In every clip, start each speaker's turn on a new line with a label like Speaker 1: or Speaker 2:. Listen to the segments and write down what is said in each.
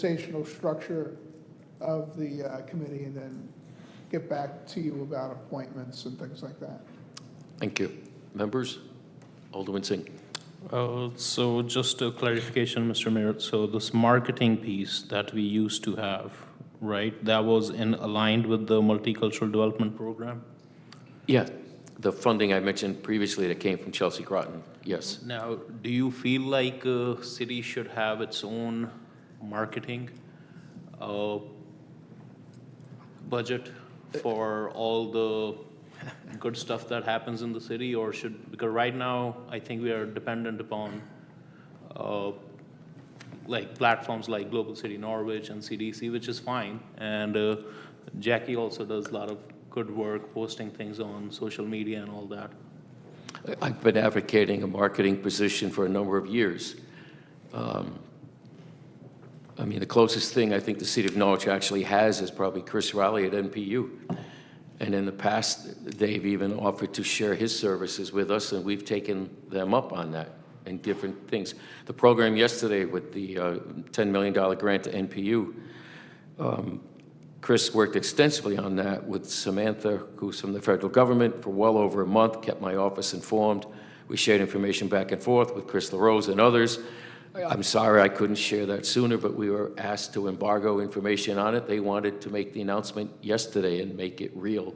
Speaker 1: organizational structure of the committee, and then get back to you about appointments and things like that.
Speaker 2: Thank you. Members? Alderman Singh.
Speaker 3: So just a clarification, Mr. Mayor. So this marketing piece that we used to have, right, that was aligned with the multicultural development program?
Speaker 2: Yeah, the funding I mentioned previously that came from Chelsea Groton, yes.
Speaker 3: Now, do you feel like a city should have its own marketing budget for all the good stuff that happens in the city, or because right now I think we are dependent upon like platforms like Global City Norwich and CDC, which is fine, and Jackie also does a lot of good work posting things on social media and all that.
Speaker 2: I've been advocating a marketing position for a number of years. I mean, the closest thing I think the city of Norwich actually has is probably Chris Rowley at NPU. And in the past, they've even offered to share his services with us, and we've taken them up on that and different things. The program yesterday with the $10 million grant to NPU, Chris worked extensively on that with Samantha, who's from the federal government, for well over a month, kept my office informed. We shared information back and forth with Chris LaRose and others. I'm sorry I couldn't share that sooner, but we were asked to embargo information on it. They wanted to make the announcement yesterday and make it real.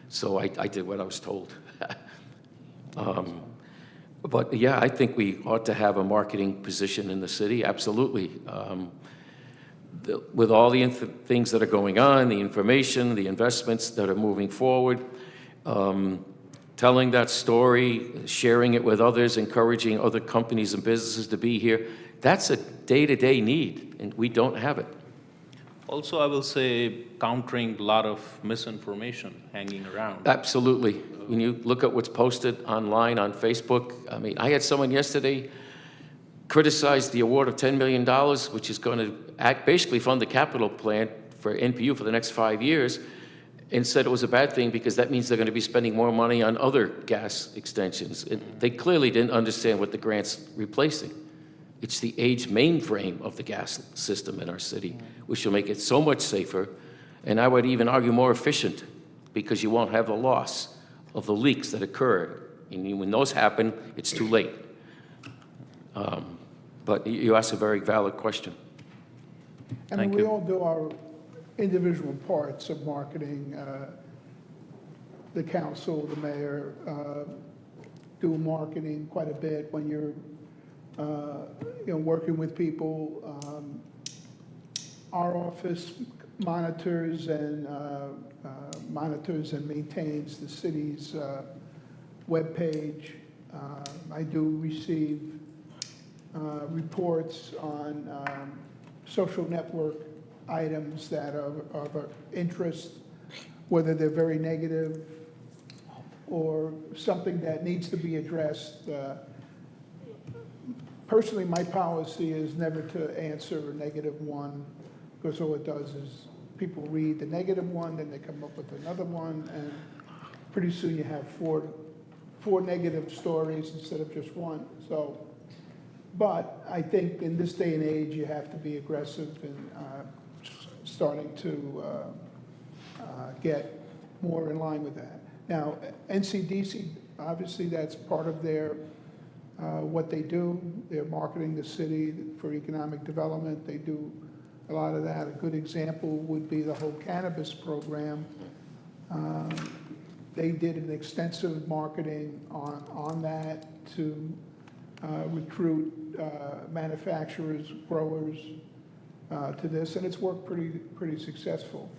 Speaker 2: So I did what I was told. But yeah, I think we ought to have a marketing position in the city, absolutely. With all the things that are going on, the information, the investments that are moving forward, telling that story, sharing it with others, encouraging other companies and businesses to be here, that's a day-to-day need, and we don't have it.
Speaker 3: Also, I will say countering a lot of misinformation hanging around.
Speaker 2: Absolutely. When you look at what's posted online on Facebook, I mean, I had someone yesterday criticize the award of $10 million, which is going to basically fund the capital plan for NPU for the next 5 years, and said it was a bad thing because that means they're going to be spending more money on other gas extensions. And they clearly didn't understand what the grant's replacing. It's the aged mainframe of the gas system in our city, which will make it so much safer, and I would even argue more efficient, because you won't have the loss of the leaks that occurred. And when those happen, it's too late. But you asked a very valid question.
Speaker 1: I mean, we all do our individual parts of marketing. The council, the mayor, do marketing quite a bit when you're working with people. Our office monitors and maintains the city's webpage. I do receive reports on social network items that are of interest, whether they're very negative or something that needs to be addressed. Personally, my policy is never to answer a negative one, because all it does is people read the negative one, then they come up with another one, and pretty soon you have four negative stories instead of just one. So, but I think in this day and age, you have to be aggressive in starting to get more in line with that. Now, NCDC, obviously that's part of their what they do. They're marketing the city for economic development. They do a lot of that. A good example would be the whole cannabis program. They did an extensive marketing on that to recruit manufacturers, growers to this, and it's worked pretty successful.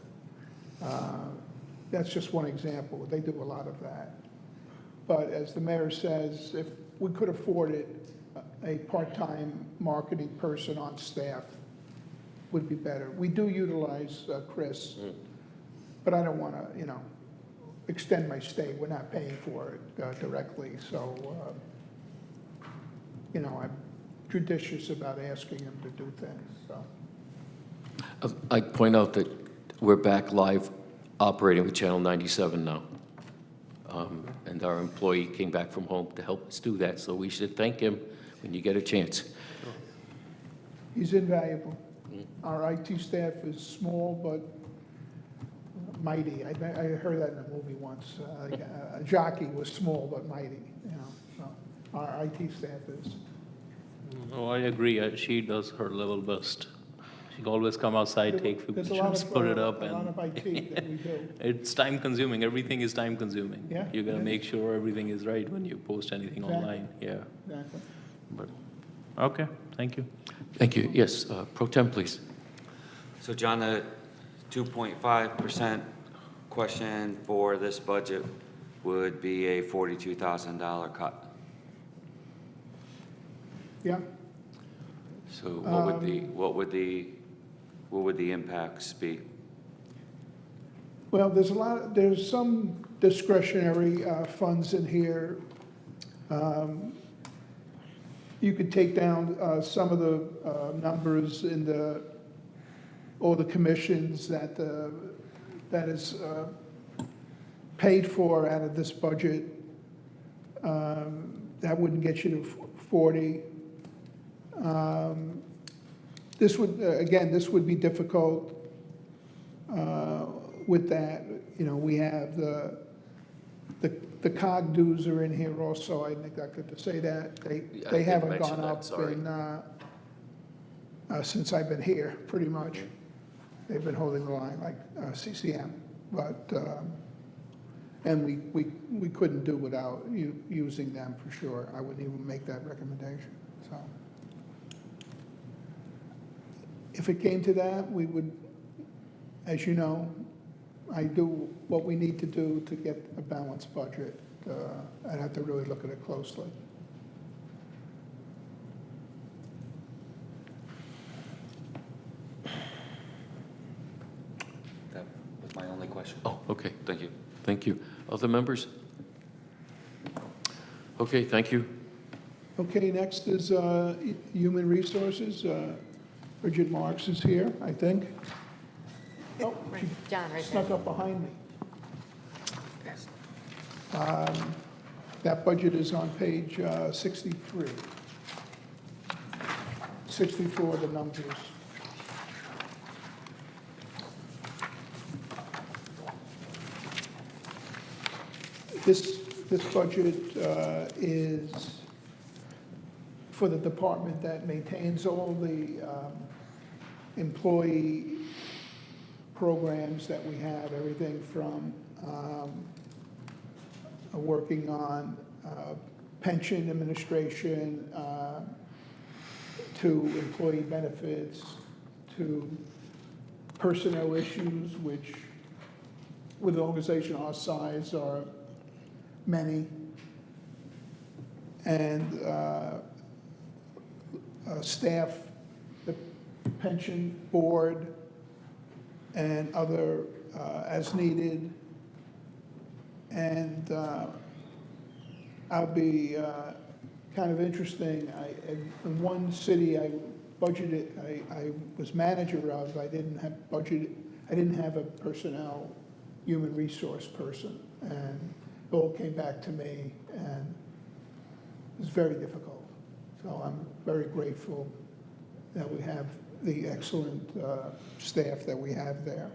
Speaker 1: That's just one example. They do a lot of that. But as the mayor says, if we could afford it, a part-time marketing person on staff would be better. We do utilize Chris, but I don't want to, extend my stay. We're not paying for it directly, so I'm judicious about asking him to do things. So
Speaker 2: I'd point out that we're back live operating with Channel 97 now. And our employee came back from home to help us do that, so we should thank him when you get a chance.
Speaker 1: he's invaluable. Our IT staff is small but mighty. I heard that in a movie once. Like a jockey was small but mighty, you know, so our IT staff is.
Speaker 3: Oh, I agree. She does her level best. She can always come outside, take few
Speaker 1: There's a lot
Speaker 3: pictures,
Speaker 1: of,
Speaker 3: put it up,
Speaker 1: a lot
Speaker 3: and
Speaker 1: of IT that we do.
Speaker 3: it's time consuming. Everything is time consuming.
Speaker 1: Yeah,
Speaker 3: You gotta
Speaker 1: it
Speaker 3: make sure everything is right when you post anything
Speaker 1: Exactly.
Speaker 3: online. Yeah.
Speaker 1: Exactly.
Speaker 3: But okay, thank you.
Speaker 2: Thank you. Yes, Pro Tem, please.
Speaker 4: So John, the 2.5% question for this budget would be a $42,000 cut.
Speaker 1: Yeah,
Speaker 2: So what would the impacts be?
Speaker 1: well, there's some discretionary funds in here. You could take down some of the numbers in all the commissions that is paid for out of this budget. That wouldn't get you to 40. This would be difficult with that. You know, we have the COG dues are in here also. I neglected to say that. They
Speaker 2: did
Speaker 1: haven't
Speaker 2: mention
Speaker 1: gone
Speaker 2: that,
Speaker 1: up
Speaker 2: sorry.
Speaker 1: since I've been here, pretty much. They've been holding the line like CCM, but, and we couldn't do without using them for sure. I wouldn't even make that recommendation, so. If it came to that, we would, as you know, I do what we need to do to get a balanced budget. I'd have to really look at it closely.
Speaker 4: That was my only question.
Speaker 2: Oh, okay.
Speaker 4: Thank you.
Speaker 2: Thank you. Other members? Okay, thank you.
Speaker 1: Okay, next is Human Resources. Bridget Marks is here, I think. Oh,
Speaker 5: Right,
Speaker 1: she
Speaker 5: John, right there.
Speaker 1: snuck up behind me. That budget is on page 63. 64 of the numbers. This budget is for the department that maintains all the employee programs that we have, everything from working on pension administration, to employee benefits, to personnel issues, which with an organization our size are many, and staff, the pension board, and other as needed. And I'll be kind of interesting. In one city I budgeted, I was manager of, I didn't have a personnel human resource person. And it all came back to me, and it was very difficult. So I'm very grateful that we have the excellent staff that we have there.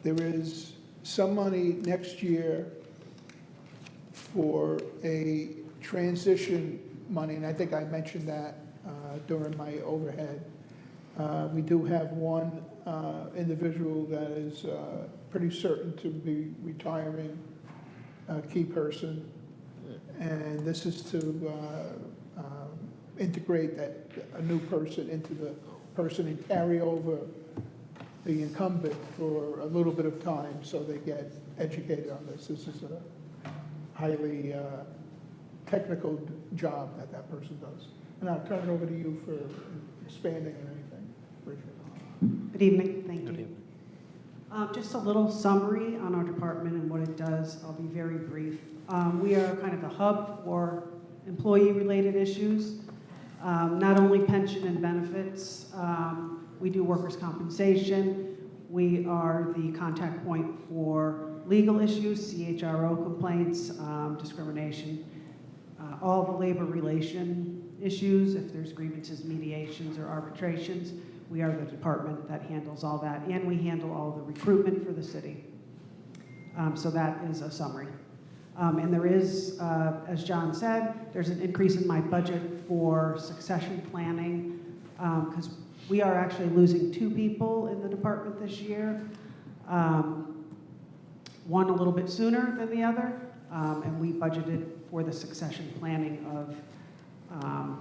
Speaker 1: There is some money next year for a transition money, and I think I mentioned that during my overhead. We do have one individual that is pretty certain to be retiring, a key person, and this is to integrate a new person into the person and carry over the incumbent for a little bit of time so they get educated on this. This is a highly technical job that person does. And I'll turn it over to you for expanding on anything, Bridget.
Speaker 6: Good evening, thank
Speaker 3: Good
Speaker 6: you.
Speaker 3: evening.
Speaker 6: Just a little summary on our department and what it does. I'll be very brief. We are kind of the hub for employee-related issues, not only pension and benefits. We do workers' compensation. We are the contact point for legal issues, CHRO complaints, discrimination, all the labor relation issues, if there's grievances, mediations, or arbitrations, we are the department that handles all that, and we handle all the recruitment for the city. So that is a summary. And there is, as John said, there's an increase in my budget for succession planning, because we are actually losing 2 people in the department this year. One a little bit sooner than the other, and we budgeted for the succession planning of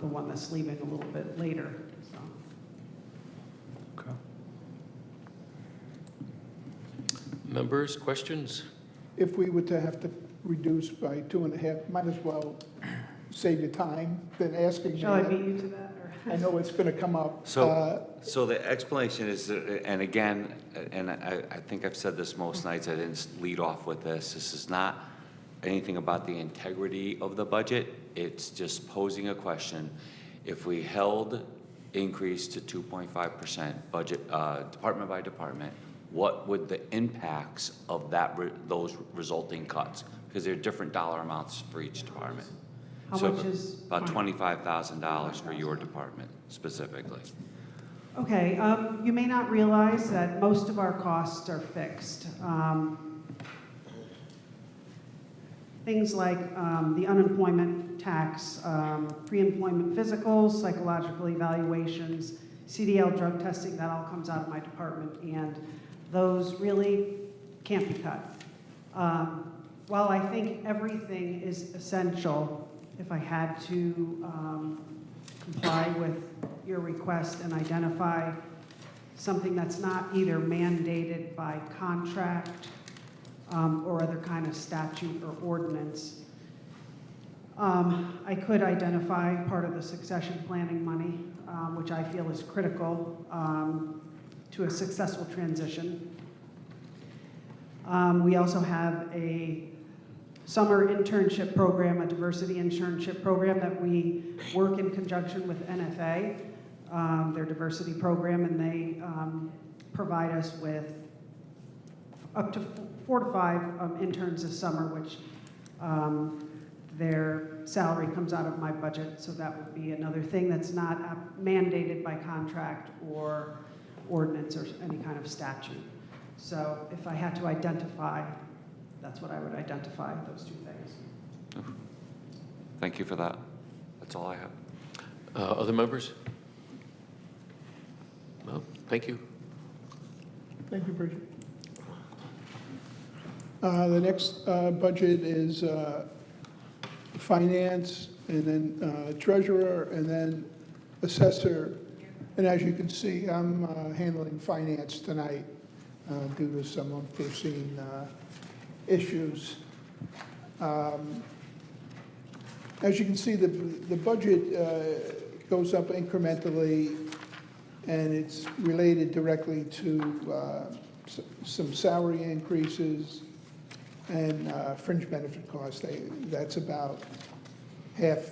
Speaker 6: the one that's leaving a little bit later, so.
Speaker 3: Okay.
Speaker 2: Members, questions?
Speaker 1: If we were to have to reduce by 2.5, might as well save you time than asking me.
Speaker 6: Shall I beat you to that, or?
Speaker 1: I know it's going to come up.
Speaker 4: So the explanation is, and again, and I think I've said this most nights, I didn't lead off with this. This is not anything about the integrity of the budget. It's just posing a question. If we held increase to 2.5% budget, department by department, what would the impacts of those resulting cuts? Because there are different dollar amounts for each department.
Speaker 6: How
Speaker 4: So
Speaker 6: much is?
Speaker 4: about $25,000 for your department specifically.
Speaker 6: Okay, you may not realize that most of our costs are fixed. Things like the unemployment tax, pre-employment physicals, psychological evaluations, CDL drug testing, that all comes out of my department, and those really can't be cut. While I think everything is essential, if I had to comply with your request and identify something that's not either mandated by contract or other kind of statute or ordinance, I could identify part of the succession planning money, which I feel is critical to a successful transition. We also have a summer internship program, a diversity internship program that we work in conjunction with NFA, their diversity program, and they provide us with up to 4 to 5 interns this summer, which their salary comes out of my budget, so that would be another thing that's not mandated by contract or ordinance or any kind of statute. So if I had to identify, that's what I would identify, those 2 things.
Speaker 4: Thank you for that. That's all I have.
Speaker 2: Other members? No, thank you.
Speaker 1: Thank you, Bridget. The next budget is finance, and then treasurer, and then assessor. And as you can see, I'm handling finance tonight due to some unforeseen issues. As you can see, the budget goes up incrementally, and it's related directly to some salary increases and fringe benefit costs. That's about half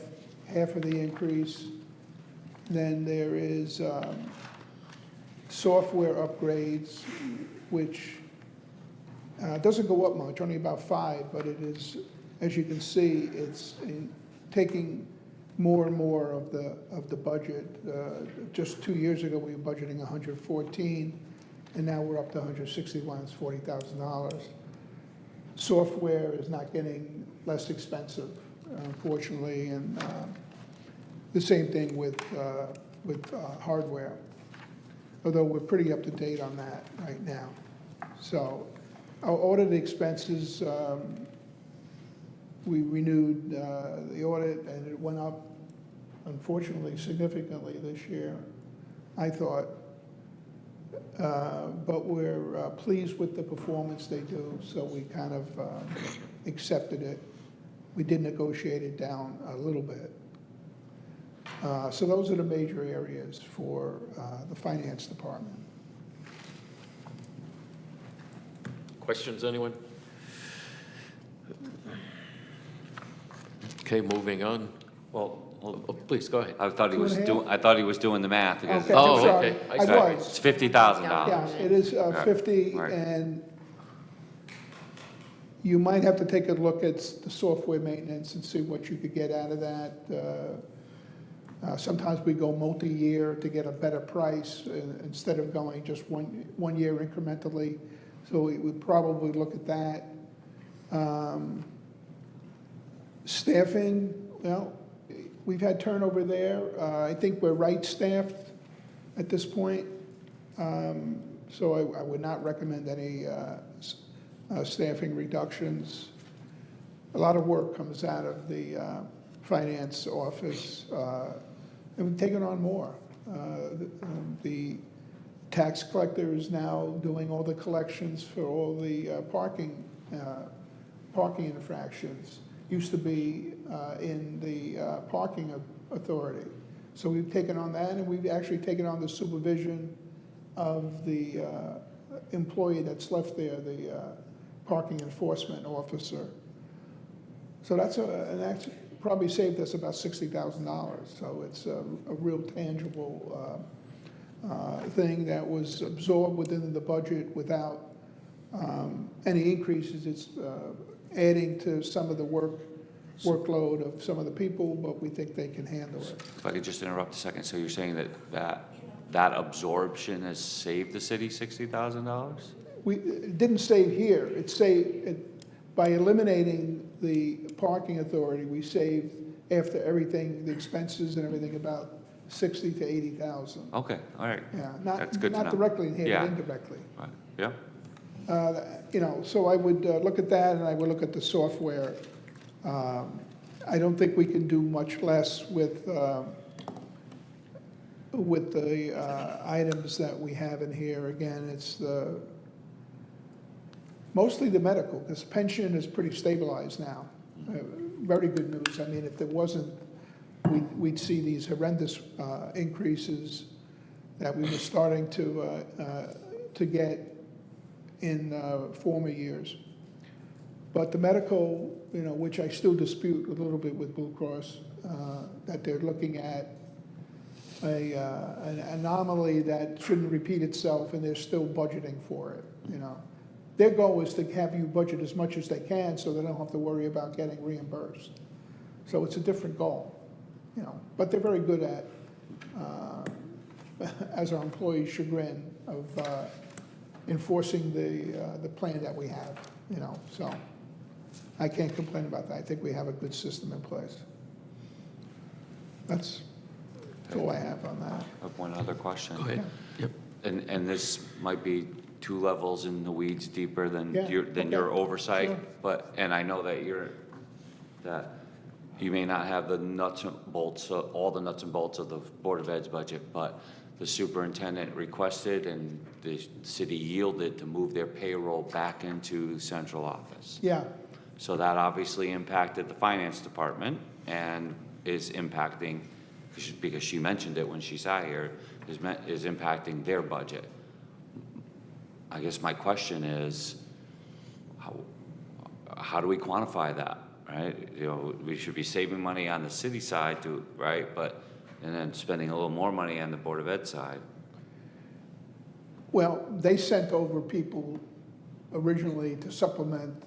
Speaker 1: of the increase. Then there is software upgrades, which doesn't go up much, only about 5, but it is, as you can see, it's taking more and more of the budget. Just 2 years ago, we were budgeting 114, and now we're up to 161. It's $40,000. Software is not getting less expensive, unfortunately, and the same thing with hardware, although we're pretty up to date on that right now. So our audit expenses, we renewed the audit, and it went up, unfortunately, significantly this year, I thought. But we're pleased with the performance they do, so we kind of accepted it. We did negotiate it down a little bit. So those are the major areas for the finance department.
Speaker 2: Questions, anyone? Okay, moving on.
Speaker 4: Well,
Speaker 2: Oh, please, go ahead.
Speaker 4: I thought he was
Speaker 1: 2.5?
Speaker 4: doing, I thought he was doing the math. Because
Speaker 1: Okay,
Speaker 2: Oh,
Speaker 1: I'm sorry.
Speaker 2: okay. I
Speaker 1: I
Speaker 2: see.
Speaker 1: was.
Speaker 4: It's $50,000.
Speaker 1: Yeah, it is 50,
Speaker 4: Right.
Speaker 1: and you might have to take a look at the software maintenance and see what you could get out of that. Sometimes we go multi-year to get a better price instead of going just one year incrementally. So we would probably look at that. Staffing, well, we've had turnover there. I think we're right-staffed at this point. So I would not recommend any staffing reductions. A lot of work comes out of the finance office, and we've taken on more. The tax collector is now doing all the collections for all the parking infractions. Used to be in the parking authority. So we've taken on that, and we've actually taken on the supervision of the employee that's left there, the parking enforcement officer. So that's probably saved us about $60,000. So it's a real tangible thing that was absorbed within the budget without any increases. It's adding to some of the workload of some of the people, but we think they can handle it.
Speaker 4: If I could just interrupt a second, so you're saying that absorption has saved the city $60,000?
Speaker 1: It didn't save here. It saved, by eliminating the parking authority, we saved, after everything, the expenses and everything, about 60 to 80,000.
Speaker 4: Okay, all right.
Speaker 1: Yeah,
Speaker 4: That's good to
Speaker 1: not
Speaker 4: know.
Speaker 1: directly in here,
Speaker 4: Yeah.
Speaker 1: but indirectly.
Speaker 4: Right. Yeah,
Speaker 1: So I would look at that, and I would look at the software. I don't think we can do much less with the items that we have in here. Again, it's mostly the medical, because pension is pretty stabilized now. Very good news. I mean, if there wasn't, we'd see these horrendous increases that we were starting to get in former years. But the medical, which I still dispute a little bit with Blue Cross, that they're looking at an anomaly that shouldn't repeat itself, and they're still budgeting for it. Their goal is to have you budget as much as they can, so they don't have to worry about getting reimbursed. So it's a different goal, But they're very good at, as our employees' chagrin, of enforcing the plan that we have. So I can't complain about that. I think we have a good system in place. That's all I have on that.
Speaker 4: I have one other question.
Speaker 2: Go ahead. Yep.
Speaker 4: And this might be 2 levels in the weeds deeper than
Speaker 1: Yeah,
Speaker 4: your
Speaker 1: okay.
Speaker 4: oversight,
Speaker 1: Sure.
Speaker 4: and I know that you may not have the nuts and bolts, all the nuts and bolts of the Board of Ed's budget, but the superintendent requested and the city yielded to move their payroll back into central office.
Speaker 1: Yeah,
Speaker 4: So that obviously impacted the finance department and is impacting, because she mentioned it when she sat here, is impacting their budget. I guess my question is, how do we quantify that, right? We should be saving money on the city side right? And then spending a little more money on the Board of Ed side.
Speaker 1: well, they sent over people originally to supplement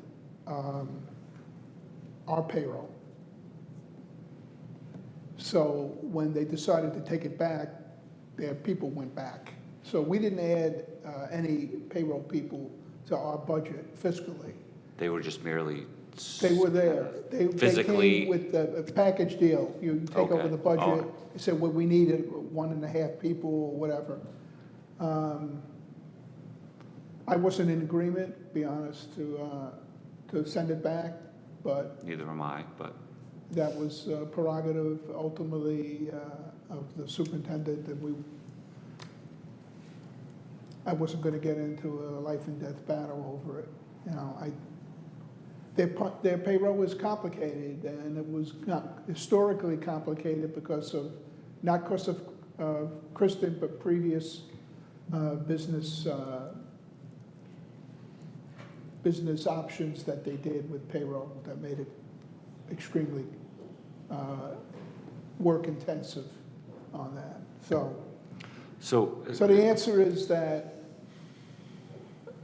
Speaker 1: our payroll. So when they decided to take it back, their people went back. So we didn't add any payroll people to our budget fiscally.
Speaker 4: They were just merely.
Speaker 1: They were there. They
Speaker 4: Physically.
Speaker 1: came with a package deal. You take over
Speaker 4: Okay.
Speaker 1: the budget.
Speaker 4: Oh.
Speaker 1: They said, well, we needed 1.5 people or whatever. I wasn't in agreement, to be honest, to send it back, but
Speaker 4: Neither am I, but.
Speaker 1: that was prerogative ultimately of the superintendent, and I wasn't going to get into a life and death battle over it. Their payroll was complicated, and it was not historically complicated not because of Kristen, but previous business options that they did with payroll that made it extremely work intensive on that. So the answer is that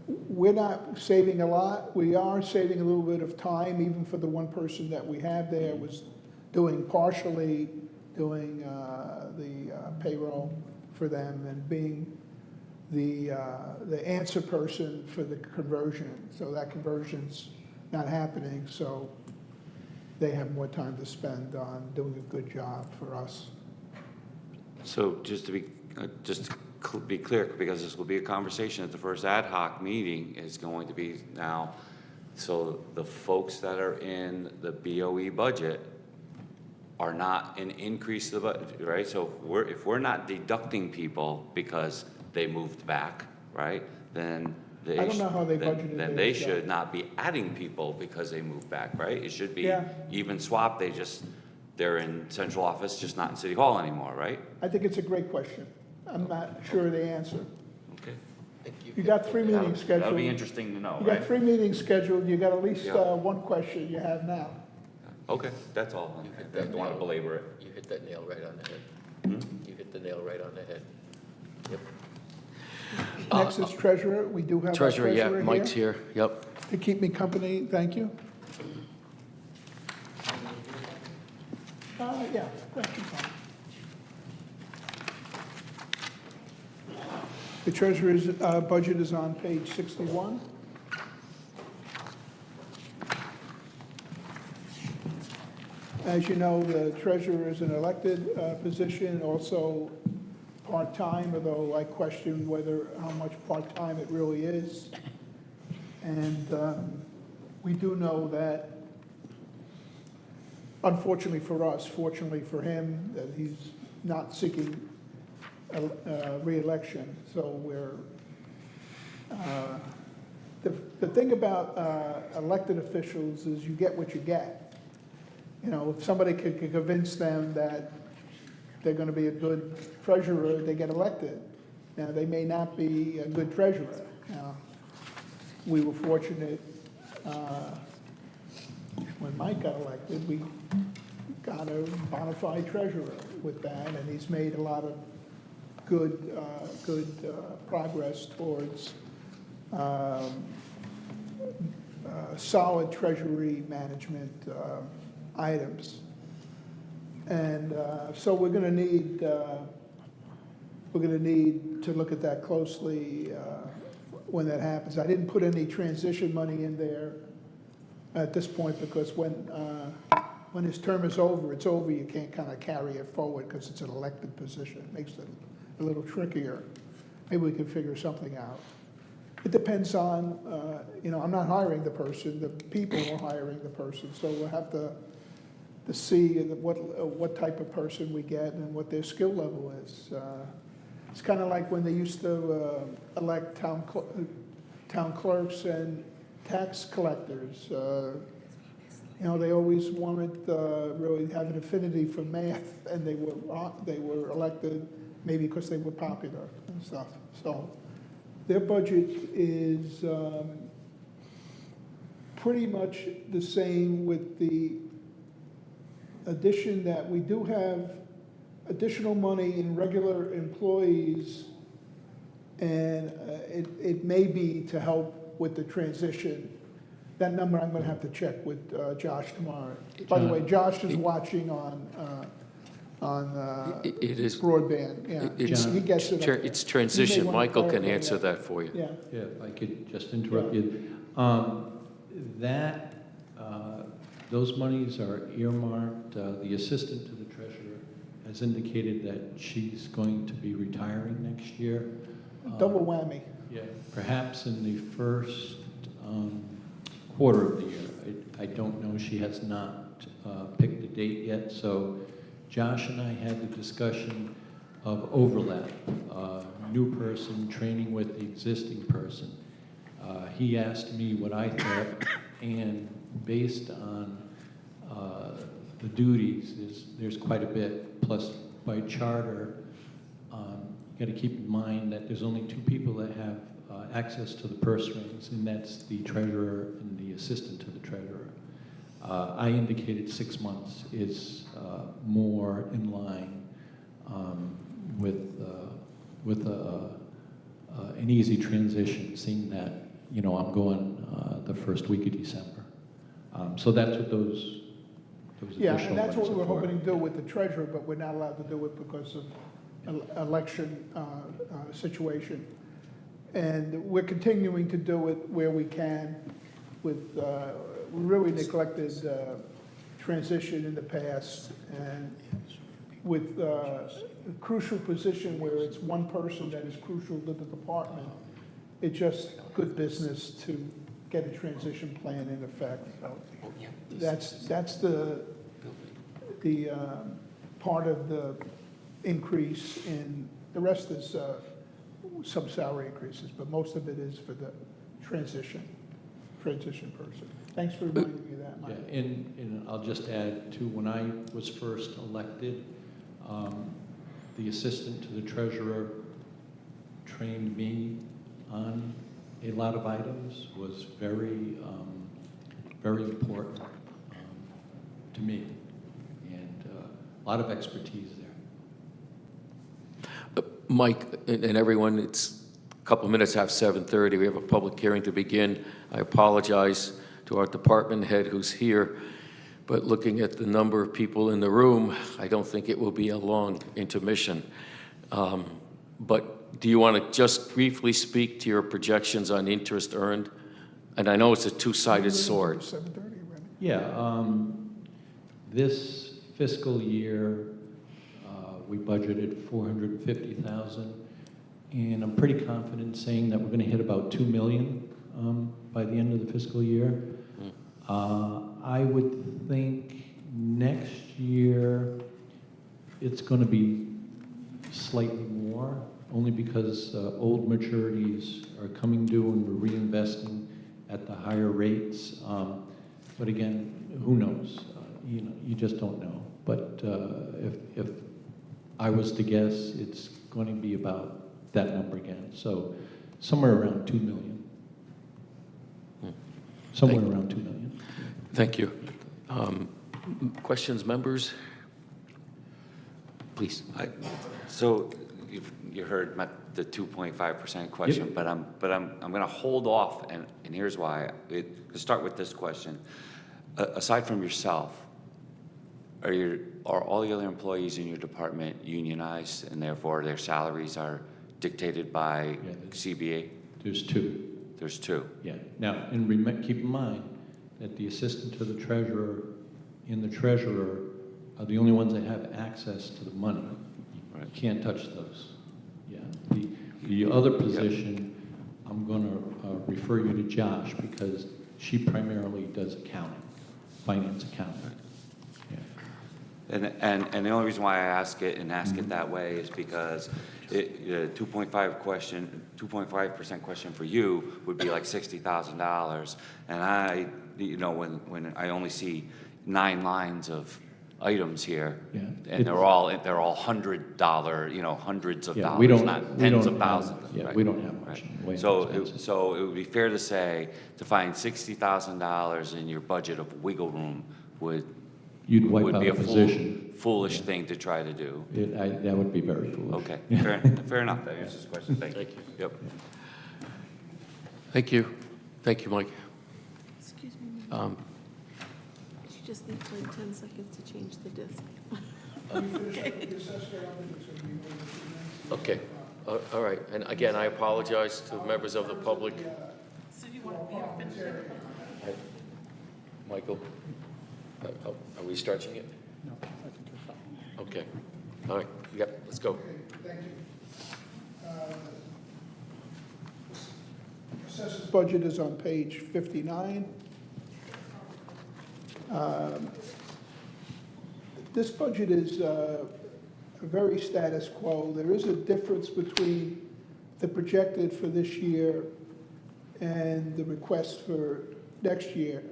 Speaker 1: we're not saving a lot. We are saving a little bit of time, even for the one person that we have there was doing partially doing the payroll for them and being the answer person for the conversion. So that conversion's not happening, so they have more time to spend on doing a good job for us.
Speaker 4: So just to be clear, because this will be a conversation at the first ad hoc meeting, is going to be now, so the folks that are in the BOE budget are not an increase to the budget, right? So if we're not deducting people because they moved back, right, then they
Speaker 1: I don't know how they budgeted
Speaker 4: then
Speaker 1: theirs,
Speaker 4: they
Speaker 1: yeah.
Speaker 4: should not be adding people because they moved back, right? It should be
Speaker 1: Yeah.
Speaker 4: even swap. They're in central office, just not in city hall anymore, right?
Speaker 1: I think it's a great question. I'm not sure of the answer.
Speaker 4: Okay.
Speaker 1: You got 3 meetings scheduled.
Speaker 4: That'll be interesting to know,
Speaker 1: You
Speaker 4: right?
Speaker 1: got 3 meetings scheduled, you got at least
Speaker 4: Yeah.
Speaker 1: one question you have now.
Speaker 4: Okay, that's all. I don't want to belabor it.
Speaker 2: You hit that nail right on the head.
Speaker 4: Hmm?
Speaker 2: You hit the nail right on the head. Yep.
Speaker 1: Next is treasurer, we do have our
Speaker 2: Treasurer, yeah,
Speaker 1: treasurer
Speaker 2: Mike's
Speaker 1: here.
Speaker 2: here, yep.
Speaker 1: To keep me company, thank you. Yeah, thank you, Tom. The treasurer's budget is on page 61. As you know, the treasurer is an elected position, also part-time, although I question how much part-time it really is. And we do know that, unfortunately for us, fortunately for him, that he's not seeking re-election. So the thing about elected officials is you get what you get. You know, if somebody could convince them that they're going to be a good treasurer, they get elected. Now, they may not be a good treasurer. Now, we were fortunate when Mike got elected, we got a bona fide treasurer with that, and he's made a lot of good progress towards solid treasury management items. And so we're going to need to look at that closely when that happens. I didn't put any transition money in there at this point because when his term is over, it's over. You can't kind of carry it forward because it's an elected position. It makes it a little trickier. Maybe we can figure something out. It depends on, I'm not hiring the person. The people are hiring the person. So we'll have to see what type of person we get and what their skill level is. It's kind of like when they used to elect town clerks and tax collectors. They always wanted really have an affinity for math, and they were elected maybe because they were popular and stuff. So their budget is pretty much the same, with the addition that we do have additional money in regular employees, and it may be to help with the transition. That number I'm going to have to check with Josh tomorrow. By the way, Josh is watching on
Speaker 2: It is,
Speaker 1: broadband. Yeah, he gets it.
Speaker 2: it's transition.
Speaker 1: You may want to
Speaker 2: Michael can
Speaker 1: clarify
Speaker 2: answer that for you.
Speaker 1: Yeah.
Speaker 5: Yeah, if I could just interrupt you. Those monies are earmarked. The assistant to the treasurer has indicated that she's going to be retiring next year.
Speaker 1: Double whammy.
Speaker 5: Yeah, perhaps in the first quarter of the year. I don't know. She has not picked a date yet. So Josh and I had the discussion of overlap, new person training with the existing person. He asked me what I thought, and based on the duties, there's quite a bit. Plus, by charter, you got to keep in mind that there's only two people that have access to the purse strings, and that's the treasurer and the assistant to the treasurer. I indicated 6 months is more in line with an easy transition, seeing that I'm going the first week of December. So that's what those There was
Speaker 1: Yeah,
Speaker 5: additional
Speaker 1: and that's what
Speaker 5: monies
Speaker 1: we were
Speaker 5: for it.
Speaker 1: hoping to do with the treasurer, but we're not allowed to do it because of election situation. And we're continuing to do it where we can with, we really neglected transition in the past, and with a crucial position where it's one person that is crucial to the department, it's just good business to get a transition plan in effect. So that's the part of the increase in, the rest is some salary increases, but most of it is for the transition person. Thanks for reminding me of that,
Speaker 5: Yeah,
Speaker 1: Mike.
Speaker 5: and I'll just add to, when I was first elected, the assistant to the treasurer trained me on a lot of items, was very, very important to me, and a lot of expertise there.
Speaker 2: Mike and everyone, it's a couple of minutes after 7:30. We have a public hearing to begin. I apologize to our department head who's here, but looking at the number of people in the room, I don't think it will be a long intermission. But do you want to just briefly speak to your projections on interest earned? And I know it's a two-sided sword.
Speaker 1: 7:30 already.
Speaker 5: Yeah, this fiscal year, we budgeted 450,000, and I'm pretty confident saying that we're going to hit about 2 million by the end of the fiscal year. I would think next year it's going to be slightly more, only because old maturities are coming due and we're reinvesting at the higher rates. But again, who knows? You just don't know. But if I was to guess, it's going to be about that number again. So somewhere around 2 million. Somewhere around 2 million.
Speaker 2: Thank you. Questions, members? Please.
Speaker 4: So you heard the 2.5% question, but I'm going to hold off, and here's why. To start with this question, aside from yourself, are all the other employees in your department unionized, and therefore their salaries are dictated by CBA?
Speaker 5: There's two.
Speaker 4: There's two.
Speaker 5: Yeah. Now, and keep in mind that the assistant to the treasurer and the treasurer are the only ones that have access to the money.
Speaker 4: Right.
Speaker 5: You can't touch those. Yeah. The other position, I'm going to refer you to Josh, because she primarily does accounting, finance accounting. Yeah.
Speaker 4: And the only reason why I ask it and ask it that way is because the 2.5% question for you would be like $60,000, and when I only see 9 lines of items here,
Speaker 5: Yeah.
Speaker 4: and they're all $100, hundreds of
Speaker 5: Yeah,
Speaker 4: dollars, not tens of thousands.
Speaker 5: Yeah,
Speaker 4: right?
Speaker 5: we don't have much
Speaker 4: Right.
Speaker 5: in the way of
Speaker 4: So
Speaker 5: expenses.
Speaker 4: it would be fair to say to find $60,000 in your budget of wiggle room
Speaker 5: You'd wipe
Speaker 4: would
Speaker 5: out
Speaker 4: be
Speaker 5: a
Speaker 4: a
Speaker 5: position.
Speaker 4: foolish thing to try to do.
Speaker 5: That would be very foolish.
Speaker 4: Okay, fair enough. That answers the question. Thank you. Yep.
Speaker 2: Thank you. Thank you, Mike.
Speaker 7: Excuse me, she just needs like 10 seconds to change the disc.
Speaker 2: Okay. All right. And again, I apologize to members of the public.
Speaker 7: So you want me to finish it?
Speaker 2: Michael, are we stretching it?
Speaker 1: No, I think you're fine.
Speaker 2: Okay. All right. Yep, let's go.
Speaker 1: Okay, thank you. Assessors budget is on page 59. This budget is a very status quo. There is a difference between the projected for this year and the request for next year.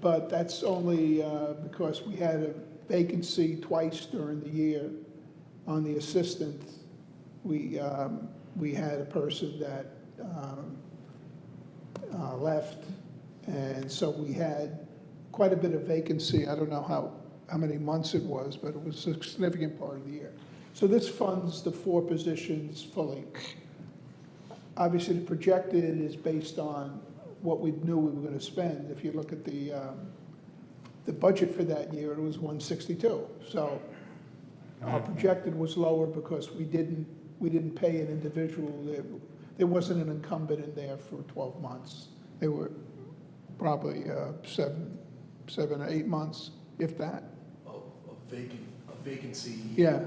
Speaker 1: But that's only because we had a vacancy twice during the year on the assistant. We had a person that left, and so we had quite a bit of vacancy. I don't know how many months it was, but it was a significant part of the year. So this funds the 4 positions fully. Obviously, the projected is based on what we knew we were going to spend. If you look at the the budget for that year, it was 162. So our projected was lower because we didn't pay an individual. There wasn't an incumbent in there for 12 months. They were probably 7 or 8 months, if that.
Speaker 8: A vacancy.
Speaker 1: Yeah.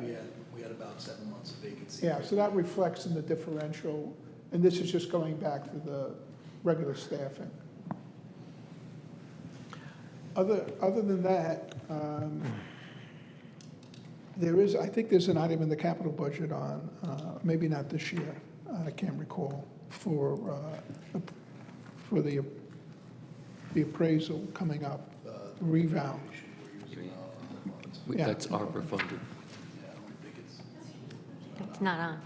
Speaker 8: We had about 7 months of vacancy.
Speaker 1: Yeah, so that reflects in the differential, and this is just going back to the regular staffing. Other than that, I think there's an item in the capital budget on, maybe not this year, I can't recall, for the appraisal coming up, reval. Yeah.
Speaker 2: That's ARPA funded.
Speaker 9: It's not on.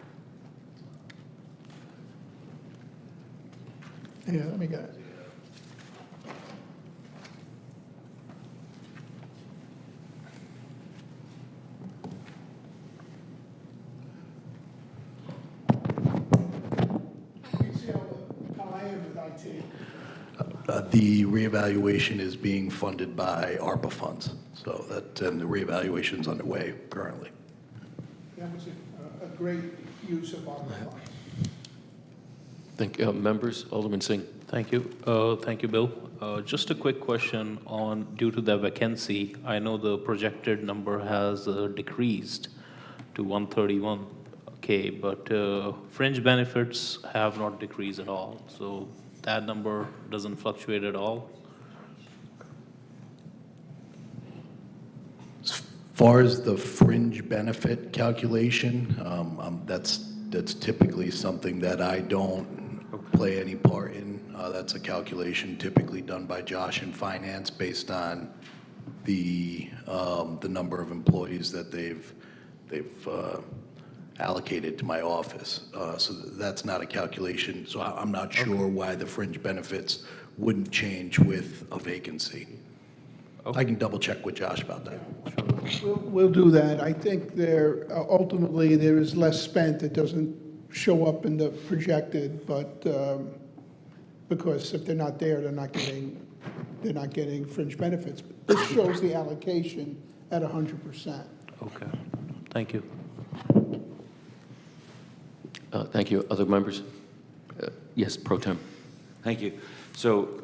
Speaker 1: Yeah, let me get it. You see how I am with IT.
Speaker 8: The reevaluation is being funded by ARPA funds, so and the reevaluation's underway currently.
Speaker 1: That was a great use of our funds.
Speaker 2: Thank you. Members, Alderman Singh.
Speaker 3: Thank you. Thank you, Bill. Just a quick question on, due to the vacancy, I know the projected number has decreased to 131K, but fringe benefits have not decreased at all. So that number doesn't fluctuate at all?
Speaker 8: As far as the fringe benefit calculation, that's typically something that I don't play any part in. That's a calculation typically done by Josh in finance based on the number of employees that they've allocated to my office. So that's not a calculation. So I'm not sure why the fringe benefits wouldn't change with a vacancy. I can double check with Josh about that.
Speaker 1: We'll do that. I think ultimately there is less spent. It doesn't show up in the projected, but because if they're not there, they're not getting fringe benefits. This shows the allocation at 100%.
Speaker 3: Okay, thank you.
Speaker 2: Thank you. Other members? Yes, Pro Tem.
Speaker 4: Thank you. So,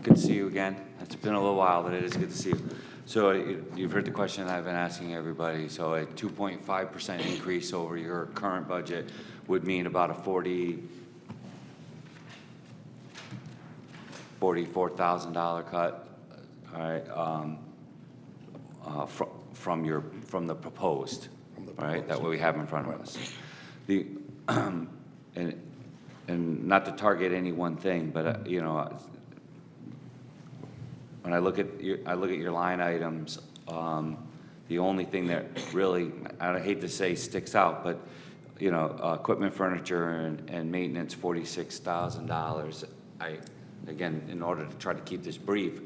Speaker 4: good to see you again. It's been a little while, but it is good to see you. So you've heard the question I've been asking everybody. So a 2.5% increase over your current budget would mean about a $44,000 cut, all right, from the proposed, right, that we have in front of us. And not to target any one thing, but you know, when I look at your line items, the only thing that really, I hate to say sticks out, but you know, equipment, furniture, and maintenance, $46,000. Again, in order to try to keep this brief,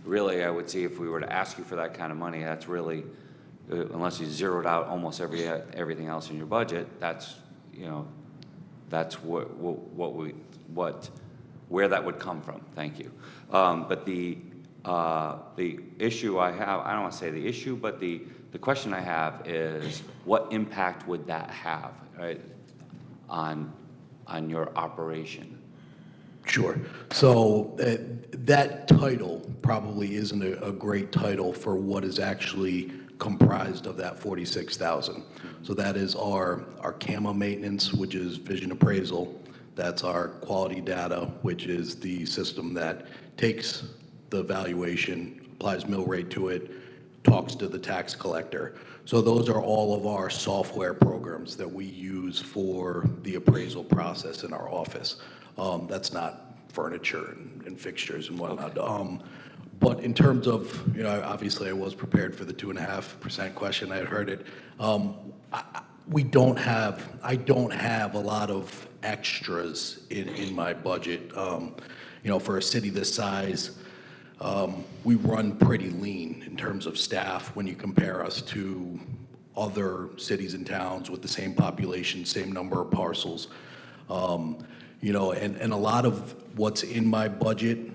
Speaker 4: really, I would see if we were to ask you for that kind of money, that's really, unless you zeroed out almost everything else in your budget, that's, you know, that's where that would come from. Thank you. But the issue I have, I don't want to say the issue, but the question I have is, what impact would that have, right, on your operation?
Speaker 8: Sure. So that title probably isn't a great title for what is actually comprised of that 46,000. So that is our CAMA maintenance, which is vision appraisal. That's our quality data, which is the system that takes the valuation, applies mill rate to it, talks to the tax collector. So those are all of our software programs that we use for the appraisal process in our office. That's not furniture and fixtures and whatnot. Okay. But in terms of, you know, obviously I was prepared for the 2.5% question. I had heard it. I don't have a lot of extras in my budget. You know, for a city this size, we run pretty lean in terms of staff when you compare us to other cities and towns with the same population, same number of parcels. You know, and a lot of what's in my budget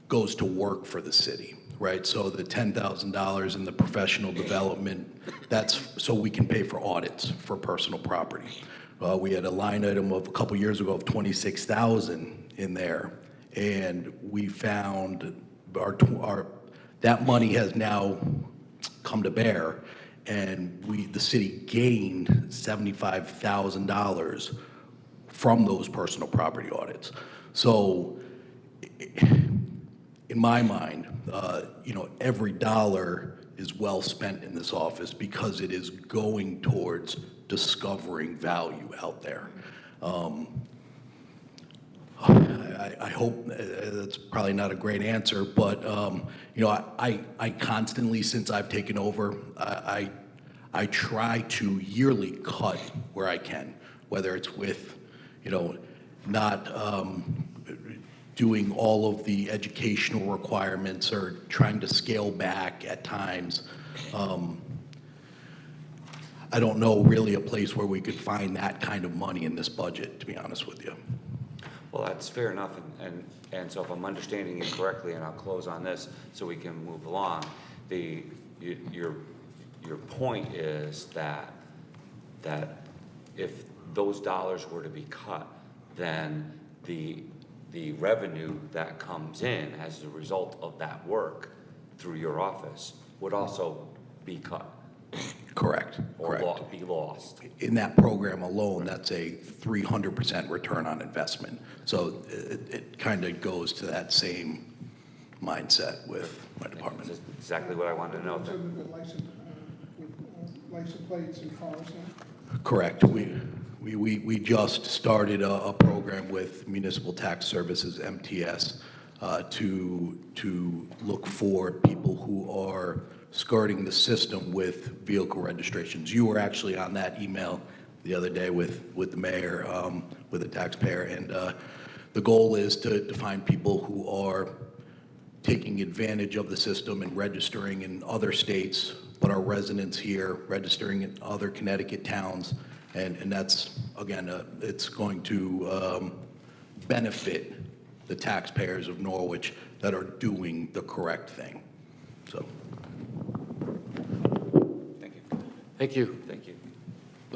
Speaker 8: goes to work for the city, right? So the $10,000 in the professional development, that's so we can pay for audits for personal property. We had a line item of a couple years ago of 26,000 in there, and we found that money has now come to bear, and the city gained $75,000 from those personal property audits. So in my mind, every dollar is well spent in this office because it is going towards discovering value out there. I hope that's probably not a great answer, but I constantly, since I've taken over, I try to yearly cut where I can, whether it's with not doing all of the educational requirements or trying to scale back at times. I don't know really a place where we could find that kind of money in this budget, to be honest with you.
Speaker 4: Well, that's fair enough, and so if I'm understanding you correctly, and I'll close on this so we can move along, your point is that if those dollars were to be cut, then the revenue that comes in as a result of that work through your office would also be cut.
Speaker 8: Correct.
Speaker 4: Or be lost.
Speaker 8: In that program alone, that's a 300% return on investment. So it kind of goes to that same mindset with my department.
Speaker 4: That's exactly what I wanted to know.
Speaker 1: So with license plates and cars now?
Speaker 8: Correct. We just started a program with Municipal Tax Services, MTS, to look for people who are skirting the system with vehicle registrations. You were actually on that email the other day with the mayor, with the taxpayer, and the goal is to find people who are taking advantage of the system and registering in other states, but are residents here, registering in other Connecticut towns, and that's, again, it's going to benefit the taxpayers of Norwich that are doing the correct thing. So.
Speaker 4: Thank you.
Speaker 2: Thank you.
Speaker 4: Thank you.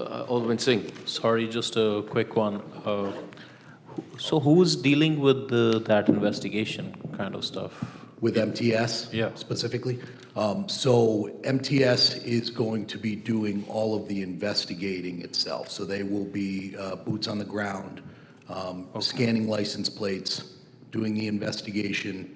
Speaker 2: Alderman Singh.
Speaker 3: Sorry, just a quick one. So who's dealing with that investigation kind of stuff?
Speaker 8: With MTS?
Speaker 3: Yeah.
Speaker 8: Specifically? So MTS is going to be doing all of the investigating itself. So they will be boots on the ground, scanning license plates, doing the investigation.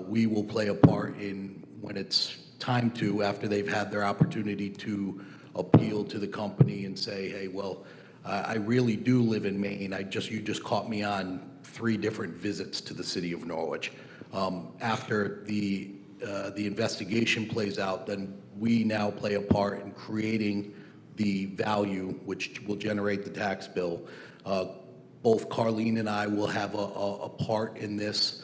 Speaker 8: We will play a part in when it's time to, after they've had their opportunity to appeal to the company and say, hey, well, I really do live in Maine. You just caught me on 3 different visits to the city of Norwich. After the investigation plays out, then we now play a part in creating the value which will generate the tax bill. Both Carlene and I will have a part in this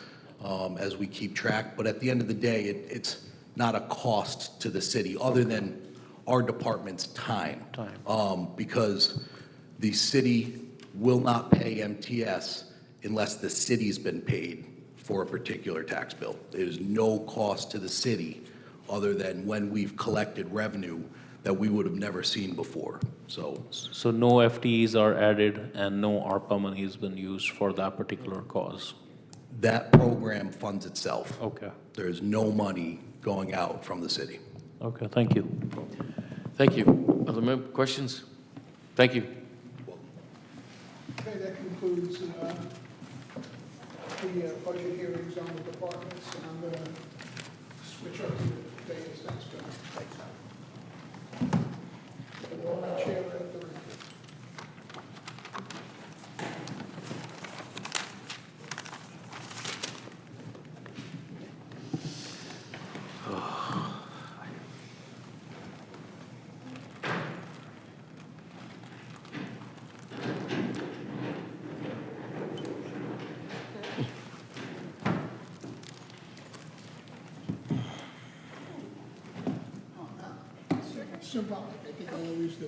Speaker 8: as we keep track, but at the end of the day, it's not a cost to the city other than our department's time. Because the city will not pay MTS unless the city's been paid for a particular tax bill. There's no cost to the city other than when we've collected revenue that we would have never seen before. So
Speaker 3: no FTEs are added and no ARPA money has been used for that particular cause?
Speaker 8: that program funds itself.
Speaker 3: Okay.
Speaker 8: There's no money going out from the city.
Speaker 3: Okay, thank you.
Speaker 2: Thank you. Other questions? Thank you.
Speaker 1: Okay, that concludes the budget hearings on the departments, and I'm going to switch up to the dais. That's good. We're all in chair at the ready. Symbolic, I think I always do.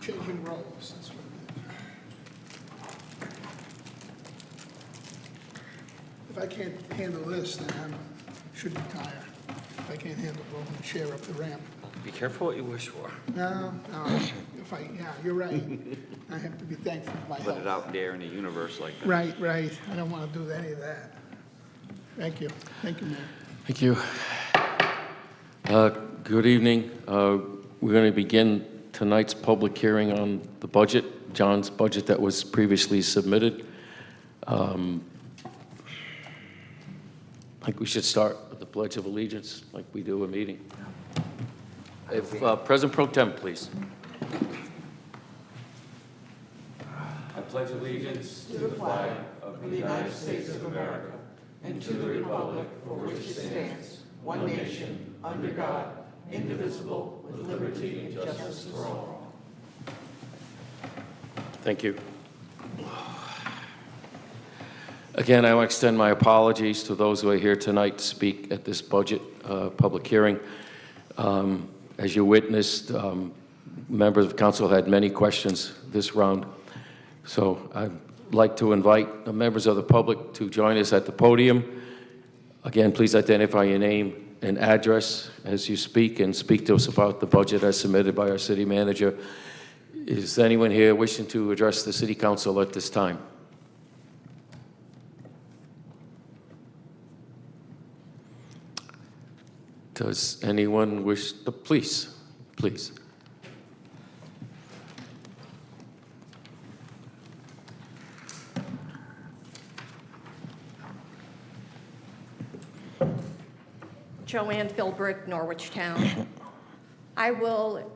Speaker 1: Changing roles, that's what it is. If I I can't handle this, then I should retire. If I can't handle rolling the chair up the ramp.
Speaker 4: Be careful what you wish for.
Speaker 1: No, yeah, you're right. I have to be thankful for my
Speaker 4: Put it
Speaker 1: health.
Speaker 4: out there in the universe like that.
Speaker 1: Right, right. I don't want to do any of that. Thank you. Thank you, Mayor.
Speaker 2: Thank you. Good evening. We're going to begin tonight's public hearing on the budget, John's budget that was previously submitted. I think we should start with the Pledge of Allegiance, like we do a meeting. If President Pro Tem, please. I pledge allegiance to the flag of the United States of America and to the republic for which it stands, one nation, under God, indivisible, with liberty and justice for all. Thank you. Again, I want to extend my apologies to those who are here tonight to speak at this budget public hearing. As you witnessed, members of council had many questions this round. So I'd like to invite the members of the public to join us at the podium. Again, please identify your name and address as you speak, and speak to us about the budget as submitted by our city manager. Is anyone here wishing to address the city council at this time? Does anyone wish to, please?
Speaker 9: Joanne Philbrick, Norwich Town. I will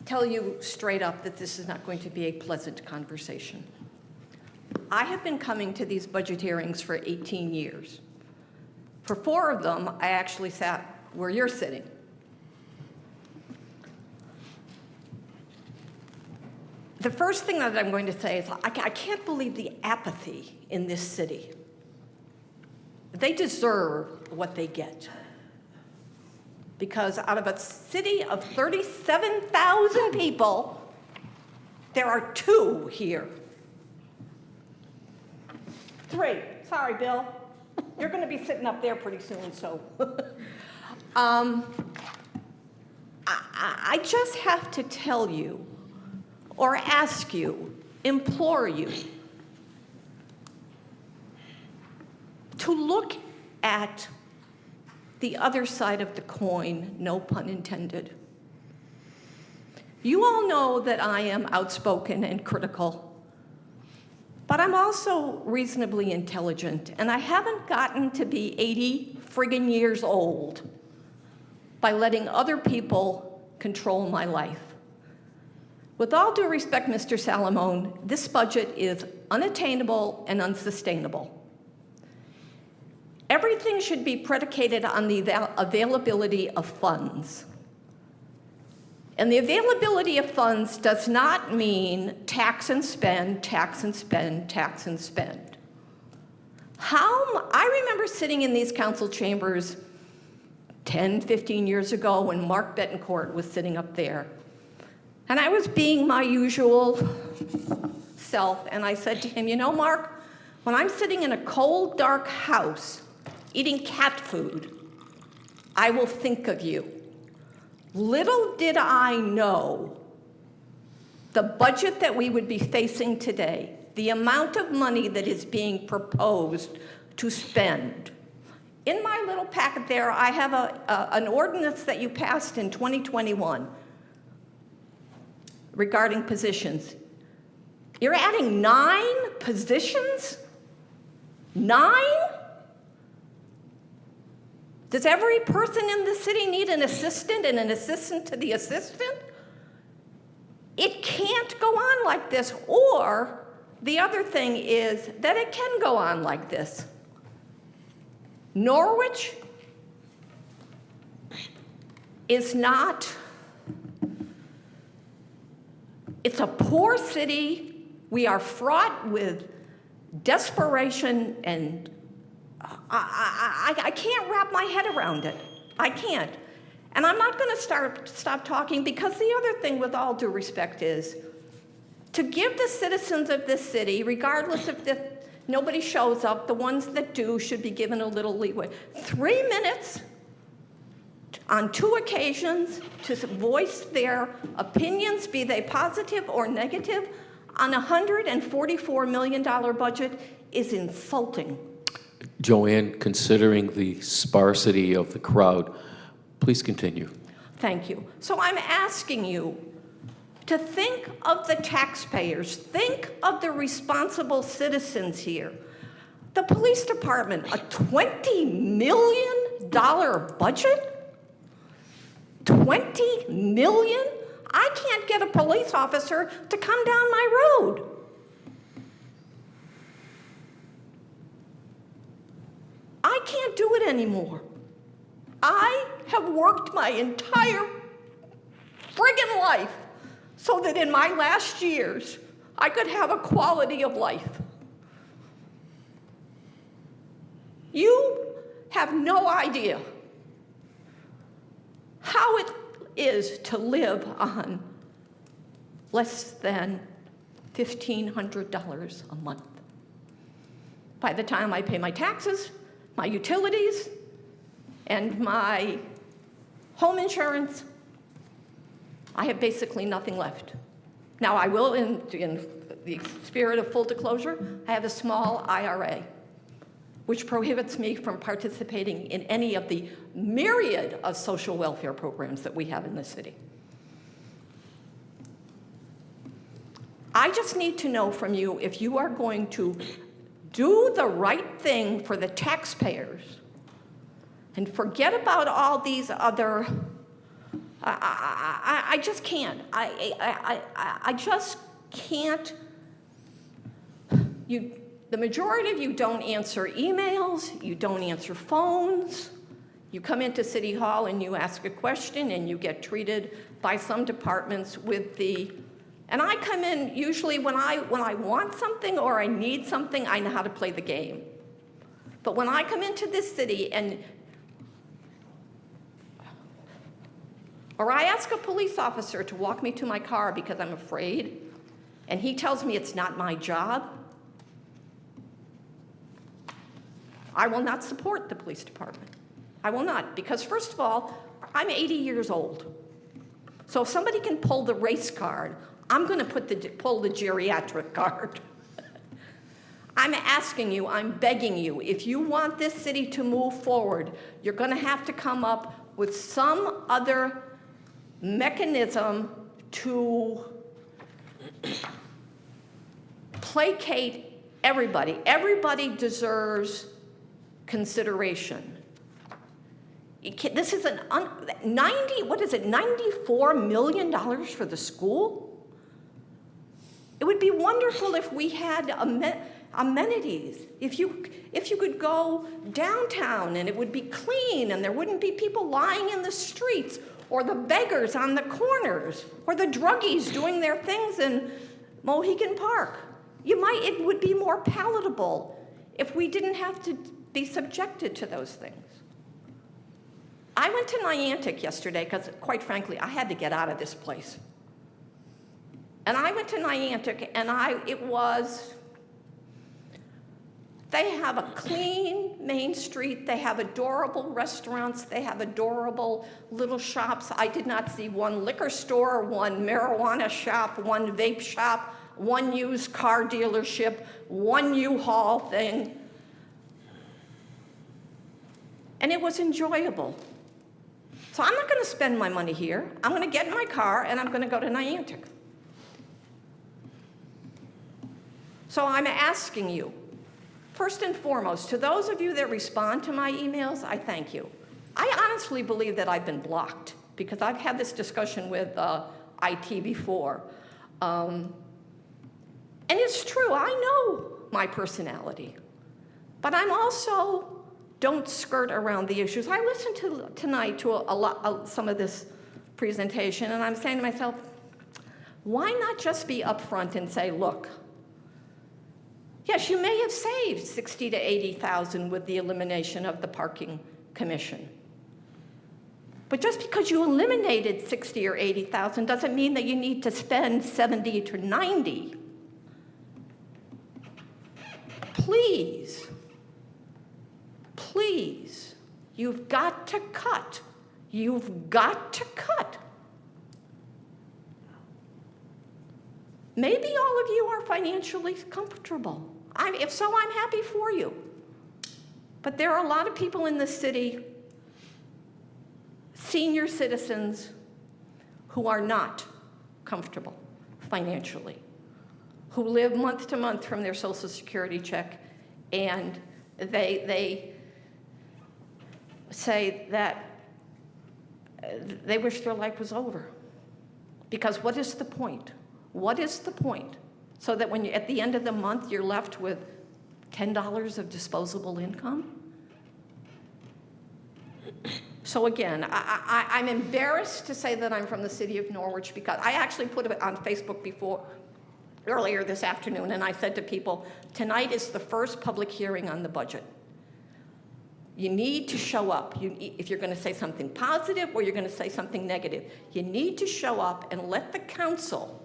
Speaker 9: tell you straight up that this is not going to be a pleasant conversation. I have been coming to these budget hearings for 18 years. For 4 of them, I actually sat where you're sitting. The first thing that I'm going to say is I can't believe the apathy in this city. They deserve what they get. Because out of a city of 37,000 people, there are 2 here. 3. Sorry, Bill. You're going to be sitting up there pretty soon, so. I just have to tell you, or ask you, implore you, to look at the other side of the coin, no pun intended. You all know that I am outspoken and critical, but I'm also reasonably intelligent, and I haven't gotten to be 80 friggin' years old by letting other people control my life. With all due respect, Mr. Salamone, this budget is unattainable and unsustainable. Everything should be predicated on the availability of funds. And the availability of funds does not mean tax and spend, tax and spend, tax and spend. I remember sitting in these council chambers 10, 15 years ago when Mark Betancourt was sitting up there. And I was being my usual self, and I said to him, you know, Mark, when I'm sitting in a cold, dark house eating cat food, I will think of you. Little did I know the budget that we would be facing today, the amount of money that is being proposed to spend. In my little packet there, I have an ordinance that you passed in 2021 regarding positions. You're adding 9 positions? 9? Does every person in the city need an assistant and an assistant to the assistant? It can't go on like this. Or the other thing is that it can go on like this. Norwich is not, it's a poor city. We are fraught with desperation, and I can't wrap my head around it. I can't. And I'm not going to stop talking, because the other thing, with all due respect, is to give the citizens of this city, regardless if the Nobody shows up. The ones that do should be given a little leeway. 3 minutes on 2 occasions to voice their opinions, be they positive or negative, on a $144 million budget is insulting.
Speaker 2: Joanne, considering the sparsity of the crowd, please continue.
Speaker 9: Thank you. So I'm asking you to think of the taxpayers, think of the responsible citizens here. The police department, a $20 million budget? 20 million? I can't get a police officer to come down my road. I can't do it anymore. I have worked my entire friggin' life so that in my last years, I could have a quality of life. You have no idea how it is to live on less than $1,500 a month. By the time I pay my taxes, my utilities, and my home insurance, I have basically nothing left. Now, I will, in the spirit of full disclosure, I have a small IRA, which prohibits me from participating in any of the myriad of social welfare programs that we have in this city. I just need to know from you if you are going to do the right thing for the taxpayers and forget about all these other, I just can't. I just can't. The majority of you don't answer emails, you don't answer phones. You come into City Hall and you ask a question and you get treated by some departments with the, and I come in usually when I want something or I need something, I know how to play the game. But when I come into this city or I ask a police officer to walk me to my car because I'm afraid, and he tells me it's not my job, I will not support the police department. I will not, because first of all, I'm 80 years old. So if somebody can pull the race card, I'm going to pull the geriatric card. I'm asking you, I'm begging you, if you want this city to move forward, you're going to have to come up with some other mechanism to placate everybody. Everybody deserves consideration. This is $94 million for the school? It would be wonderful if we had amenities. If you could go downtown and it would be clean and there wouldn't be people lying in the streets or the beggars on the corners or the druggies doing their things in Mohegan Park. It would be more palatable if we didn't have to be subjected to those things. I went to Niantic yesterday because, quite frankly, I had to get out of this place. And I went to Niantic, and they have a clean Main Street, they have adorable restaurants, they have adorable little shops. I did not see one liquor store, one marijuana shop, one vape shop, one used car dealership, one U-Haul thing. And it was enjoyable. So I'm not going to spend my money here. I'm going to get in my car and I'm going to go to Niantic. So I'm asking you, first and foremost, to those of you that respond to my emails, I thank you. I honestly believe that I've been blocked because I've had this discussion with IT before. And it's true, I know my personality. But I'm also don't skirt around the issues. I listened tonight to some of this presentation, and I'm saying to myself, why not just be upfront and say, look, yes, you may have saved 60 to 80,000 with the elimination of the parking commission. But just because you eliminated 60 or 80,000 doesn't mean that you need to spend 70 to 90. please, please, you've got to cut. You've got to cut. Maybe all of you are financially comfortable. If so, I'm happy for you. But there are a lot of people in this city, senior citizens, who are not comfortable financially, who live month to month from their Social Security check, and they say that they wish their life was over. Because what is the point? What is the point? So that when you, at the end of the month, you're left with $10 of disposable income? So again, I'm embarrassed to say that I'm from the city of Norwich, because I actually put it on Facebook earlier this afternoon, and I said to people, tonight is the first public hearing on the budget. You need to show up. If you're going to say something positive or you're going to say something negative, you need to show up and let the council,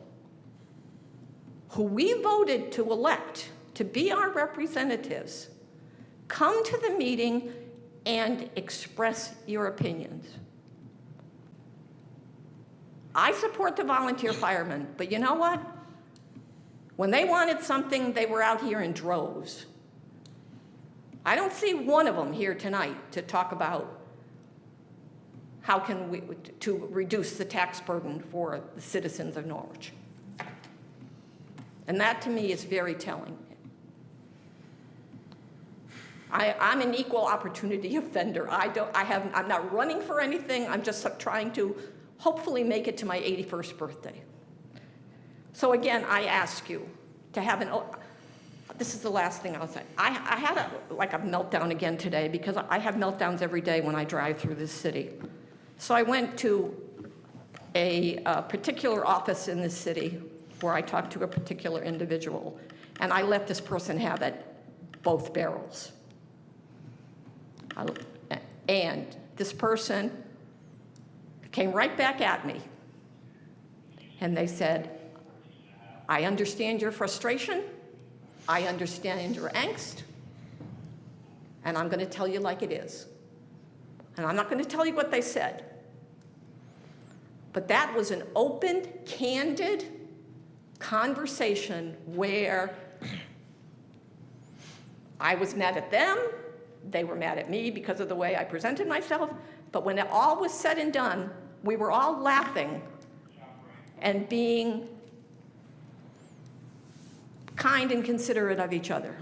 Speaker 9: who we voted to elect to be our representatives, come to the meeting and express your opinions. I support the volunteer firemen, but you know what? When they wanted something, they were out here in droves. I don't see one of them here tonight to talk about how can we to reduce the tax burden for the citizens of Norwich. And that to me is very telling. I'm an equal opportunity offender. I'm not running for anything. I'm just trying to hopefully make it to my 81st birthday. So again, I ask you to have this is the last thing I'll say. I had a meltdown again today, because I have meltdowns every day when I drive through this city. So I went to a particular office in this city where I talked to a particular individual, and I let this person have it, both barrels. And this person came right back at me, and they said, I understand your frustration, I understand your angst, and I'm going to tell you like it is. And I'm not going to tell you what they said. But that was an open, candid conversation where I was mad at them, they were mad at me because of the way I presented myself, but when it all was said and done, we were all laughing and being kind and considerate of each other.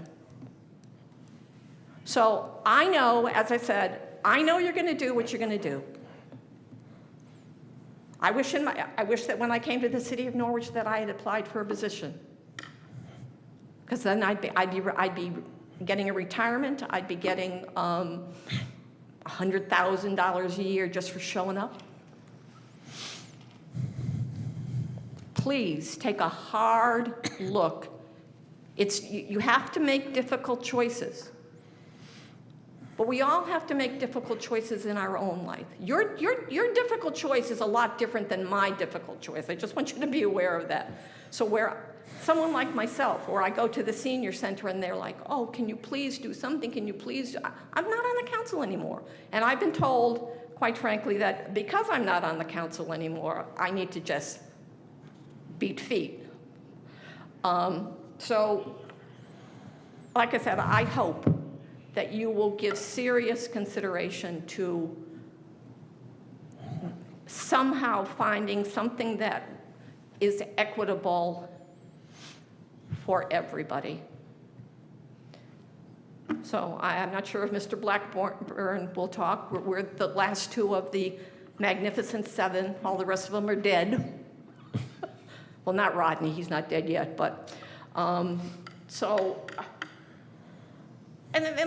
Speaker 9: So I know, as I said, I know you're going to do what you're going to do. I wish that when I came to the city of Norwich that I had applied for a position, because then I'd be getting a retirement. I'd be getting $100,000 a year just for showing up. Please take a hard look. You have to make difficult choices. But we all have to make difficult choices in our own life. Your difficult choice is a lot different than my difficult choice. I just want you to be aware of that. So where someone like myself, where I go to the senior center and they're like, oh, can you please do something? Can you please? I'm not on the council anymore. And I've been told, quite frankly, that because I'm not on the council anymore, I need to just beat feet. So, like I said, I hope that you will give serious consideration to somehow finding something that is equitable for everybody. So I'm not sure if Mr. Blackburn will talk. We're the last two of the Magnificent Seven. All the rest of them are dead. Well, not Rodney, he's not dead yet, but And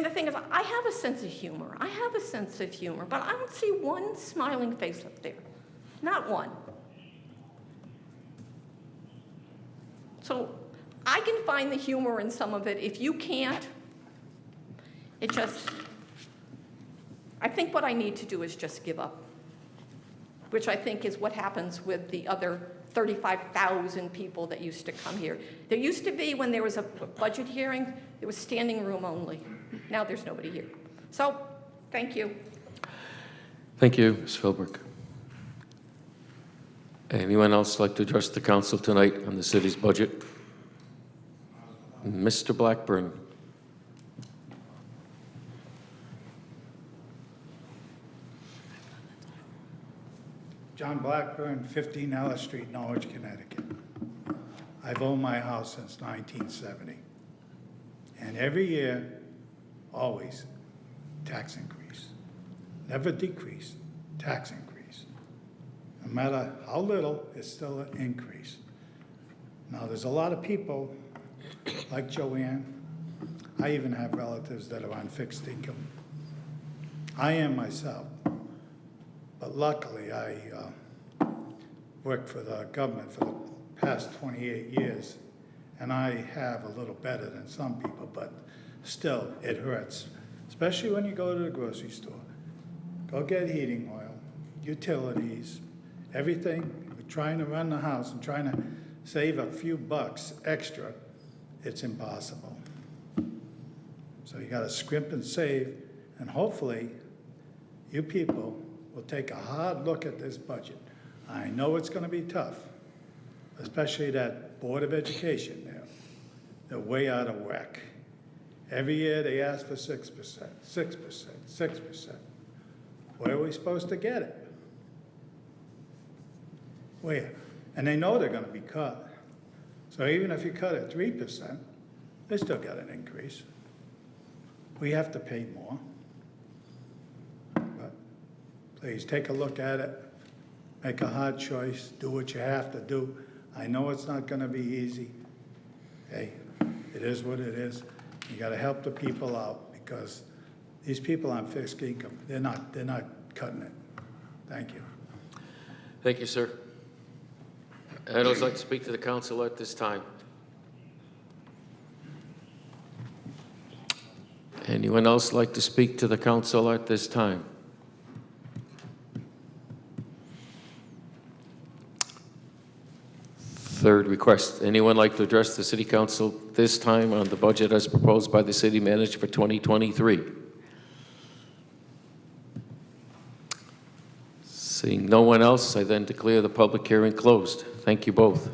Speaker 9: the thing is, I have a sense of humor. I have a sense of humor, but I don't see one smiling face up there. Not one. So I can find the humor in some of it. If you can't, I think what I need to do is just give up, which I think is what happens with the other 35,000 people that used to come here. There used to be, when there was a budget hearing, there was standing room only. Now there's nobody here. So, thank you.
Speaker 2: Thank you, Ms. Philbrook. Anyone else like to address the council tonight on the city's budget? Mr. Blackburn.
Speaker 10: John Blackburn, 15 Ellis Street, Norwich, Connecticut. I've owned my house since 1970. And every year, always, tax increase. Never decrease, tax increase. No matter how little, it's still an increase. Now, there's a lot of people, like Joanne. I even have relatives that are on fixed income. I am myself. But luckily, I worked for the government for the past 28 years, and I have a little better than some people, but still, it hurts, especially when you go to the grocery store. Go get heating oil, utilities, everything. We're trying to run the house and trying to save a few bucks extra. It's impossible. So you got to scrimp and save, and hopefully, you people will take a hard look at this budget. I know it's going to be tough, especially that Board of Education there. They're way out of whack. Every year they ask for 6%, 6%, 6%. Where are we supposed to get it? Where? And they know they're going to be cut. So even if you cut it 3%, they still got an increase. We have to pay more. But please take a look at it. Make a hard choice. Do what you have to do. I know it's not going to be easy. Hey, it is what it is. You got to help the people out because these people on fixed income, they're not cutting it. Thank you.
Speaker 2: Thank you, sir. I'd also like to speak to the council at this time. Anyone else like to speak to the council at this time? Third request, anyone like to address the city council this time on the budget as proposed by the city manager for 2023? Seeing no one else, I then declare the public hearing closed. Thank you both.